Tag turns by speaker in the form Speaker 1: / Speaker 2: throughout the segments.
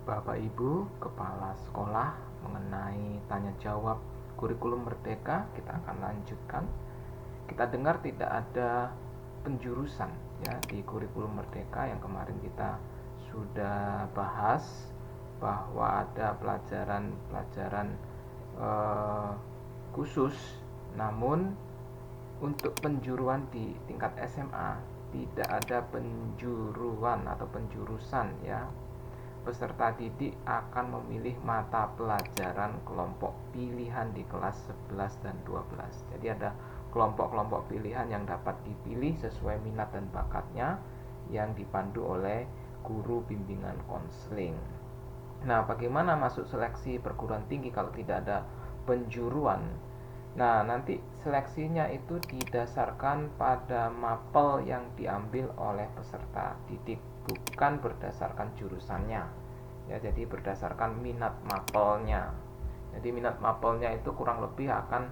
Speaker 1: Bapak Ibu Kepala Sekolah mengenai tanya jawab kurikulum merdeka. Kita akan lanjutkan. Kita dengar tidak ada penjurusan ya di kurikulum merdeka. Yang kemarin kita sudah bahas bahwa ada pelajaran khusus, namun untuk penjuruan di tingkat SMA tidak ada penjuruan atau penjurusan ya. Peserta didik akan memilih mata pelajaran kelompok pilihan di kelas 11 dan 12. Jadi ada kelompok-kelompok pilihan yang dapat dipilih sesuai minat dan bakatnya yang dipandu oleh guru bimbingan konseling. Nah, bagaimana masuk seleksi perguruan tinggi kalau tidak ada penjuruan? Nah, nanti seleksinya itu didasarkan pada mapel yang diambil oleh peserta didik, bukan berdasarkan jurusannya. Ya, jadi berdasarkan minat mapelnya. Jadi minat mapelnya itu kurang lebih akan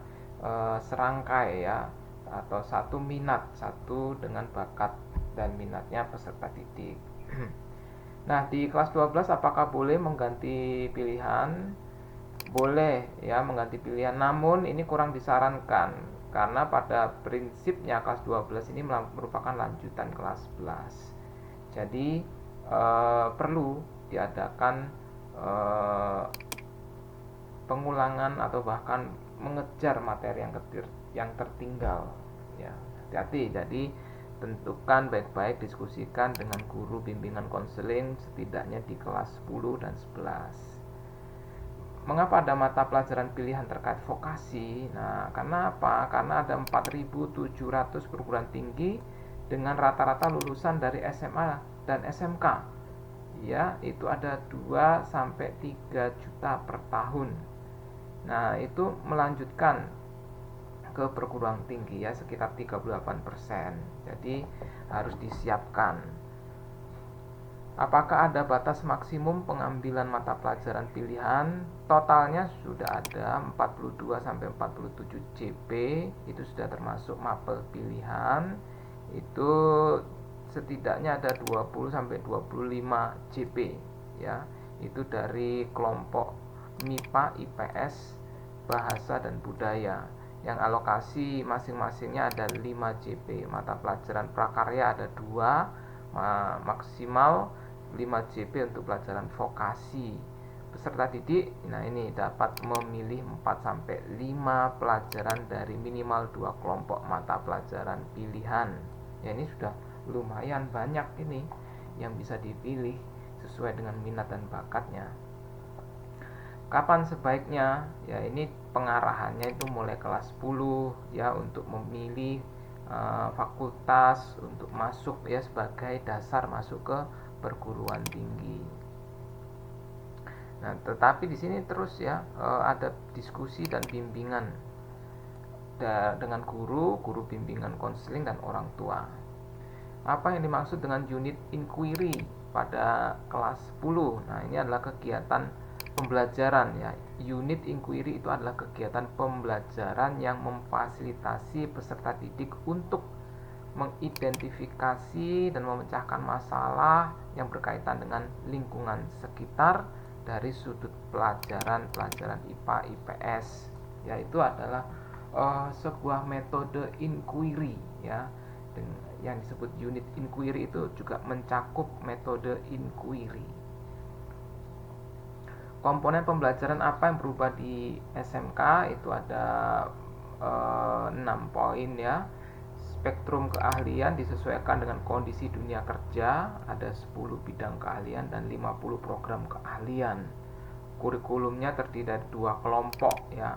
Speaker 1: serangkai ya, atau satu minat, satu dengan bakat dan minatnya peserta didik. Nah, di kelas 12 apakah boleh mengganti pilihan? Boleh ya mengganti pilihan, namun ini kurang disarankan karena pada prinsipnya kelas 12 ini merupakan lanjutan kelas 11. Jadi perlu diadakan pengulangan atau bahkan mengejar materi yang tertinggal ya. Hati-hati. Jadi tentukan baik-baik, diskusikan dengan guru bimbingan konseling setidaknya di kelas 10 dan 11. Mengapa ada mata pelajaran pilihan terkait vokasi? Nah, karena apa? Karena ada 4.700 perguruan tinggi dengan rata-rata lulusan dari SMA dan SMK. Ya, itu ada 2 sampai 3 juta per tahun. Nah, itu melanjutkan ke perguruan tinggi ya sekitar 38%. Jadi harus disiapkan. Apakah ada batas maksimum pengambilan mata pelajaran pilihan? Totalnya sudah ada 42 sampai 47 CP, itu sudah termasuk mapel pilihan. Itu setidaknya ada 20 sampai 25 CP ya. Itu dari kelompok MIPA, IPS, bahasa dan budaya. Yang alokasi masing-masingnya ada 5 CP. Mata pelajaran prakarya ada 2, maksimal 5 CP untuk pelajaran vokasi. Peserta didik, nah ini dapat memilih 4 sampai 5 pelajaran dari minimal 2 kelompok mata pelajaran pilihan. Ya, ini sudah lumayan banyak ini yang bisa dipilih sesuai dengan minat dan bakatnya. Kapan sebaiknya? Ya, ini pengarahannya itu mulai kelas 10 ya, untuk memilih fakultas untuk masuk ya sebagai dasar masuk ke perguruan tinggi. Nah, tetapi di sini terus ya ada diskusi dan bimbingan dengan guru bimbingan konseling dan orang tua. Apa yang dimaksud dengan unit inquiry pada kelas 10? Nah, ini adalah kegiatan pembelajaran ya. Unit inquiry itu adalah kegiatan pembelajaran yang memfasilitasi peserta didik untuk mengidentifikasi dan memecahkan masalah yang berkaitan dengan lingkungan sekitar dari sudut pelajaran IPA, IPS. Ya, itu adalah sebuah metode inquiry ya. Yang disebut unit inquiry itu juga mencakup metode inquiry. Komponen pembelajaran apa yang berubah di SMK? Itu ada 6 poin ya. Spektrum keahlian disesuaikan dengan kondisi dunia kerja, ada 10 bidang keahlian dan 50 program keahlian. Kurikulumnya terdiri dari 2 kelompok ya,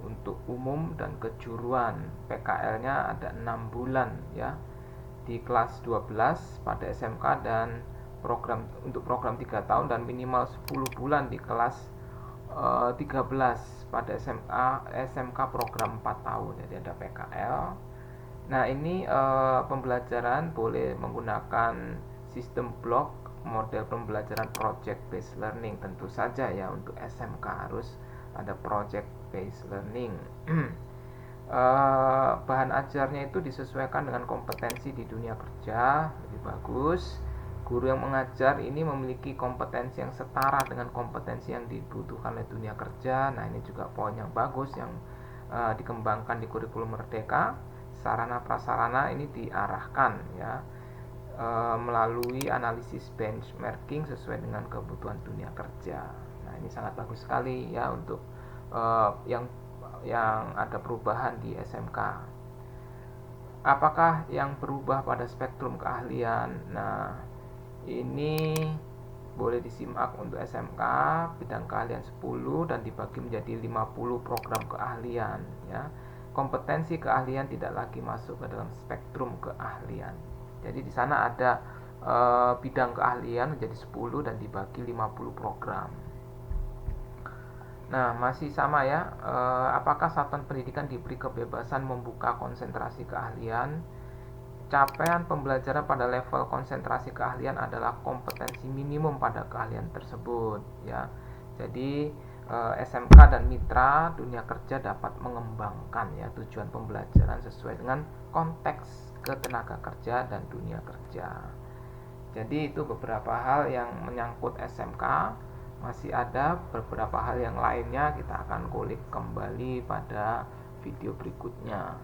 Speaker 1: untuk umum dan kejuruan. PKL-nya ada 6 bulan ya, di kelas 12 pada SMK dan untuk program 3 tahun dan minimal 10 bulan di kelas 13 pada SMK program 4 tahun. Jadi ada PKL. Nah, ini pembelajaran boleh menggunakan sistem blok, model pembelajaran project based learning. Tentu saja ya untuk SMK harus ada project based learning. Bahan ajarnya itu disesuaikan dengan kompetensi di dunia kerja, lebih bagus. Guru yang mengajar ini memiliki kompetensi yang setara dengan kompetensi yang dibutuhkan oleh dunia kerja. Nah, ini juga poin yang bagus yang dikembangkan di kurikulum Merdeka. Sarana prasarana ini diarahkan ya melalui analisis benchmarking sesuai dengan kebutuhan dunia kerja. Nah, ini sangat bagus sekali ya untuk yang ada perubahan di SMK. Apakah yang berubah pada spektrum keahlian? Nah, ini boleh disimak untuk SMK bidang keahlian 10 dan dibagi menjadi 50 program keahlian ya. Kompetensi keahlian tidak lagi masuk ke dalam spektrum keahlian. Jadi di sana ada bidang keahlian menjadi 10 dan dibagi 50 program. Nah, masih sama ya. Apakah satuan pendidikan diberi kebebasan membuka konsentrasi keahlian? Capaian pembelajaran pada level konsentrasi keahlian adalah kompetensi minimum pada keahlian tersebut ya. Jadi SMK dan mitra dunia kerja dapat mengembangkan ya tujuan pembelajaran sesuai dengan konteks ketenaga kerja dan dunia kerja. Jadi itu beberapa hal yang menyangkut SMK. Masih ada beberapa hal yang lainnya kita akan kulik kembali pada video berikutnya.